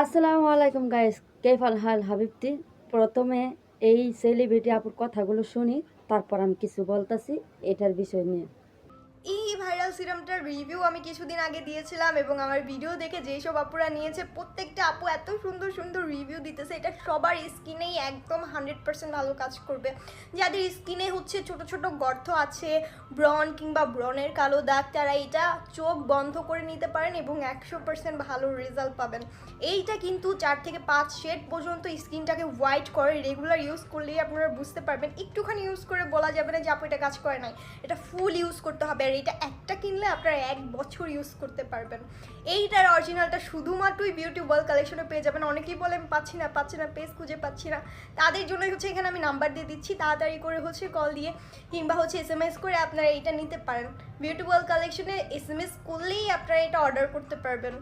আসসালামু আলাইকুম গাইস, কেফাল হাল হাবিবতি। প্রথমে এই সেলিব্রিটি আপুর কথাগুলো শুনি, তারপর আমি কিছু বলতাছি এটার বিষয় নিয়ে। এই ভাইরাল সিরামটার রিভিউ আমি কিছুদিন আগে দিয়েছিলাম এবং আমার ভিডিও দেখে যেসব আপুরা নিয়েছে প্রত্যেকটা আপু এত সুন্দর সুন্দর রিভিউ দিতেছে। এটা সবার স্কিনেই একদম 100% ভালো কাজ করবে। যাদের স্কিনে হচ্ছে ছোট ছোট গর্ত আছে, ব্রণ কিংবা ব্রণের কালো দাগ, তারা এটা চোখ বন্ধ করে নিতে পারেন এবং 100% ভালো রেজাল্ট পাবেন। এইটা কিন্তু 4 থেকে 5 শেড পর্যন্ত স্কিনটাকে হোয়াইট করে। রেগুলার ইউজ করলেই আপনারা বুঝতে পারবেন। একটুখানি ইউজ করে বলা যাবে না যে আপু এটা কাজ করে নাই, এটা ফুল ইউজ করতে হবে। আর এটা একটা কিনলে আপনারা 1 বছর ইউজ করতে পারবেন। এইটার অরিজিনালটা শুধুমাত্রই বিউটি ওয়ার্ল্ড কালেকশনে পেয়ে যাবেন। অনেকেই বলে আমি পাচ্ছি না পেজ খুঁজে পাচ্ছি না, তাদের জন্যই হচ্ছে এখানে আমি নাম্বার দিয়ে দিচ্ছি। তাড়াতাড়ি করে হচ্ছে কল দিয়ে কিংবা হচ্ছে SMS করে আপনারা এটা নিতে পারেন। বিউটি ওয়ার্ল্ড কালেকশনে SMS করলেই আপনারা এটা অর্ডার করতে পারবেন।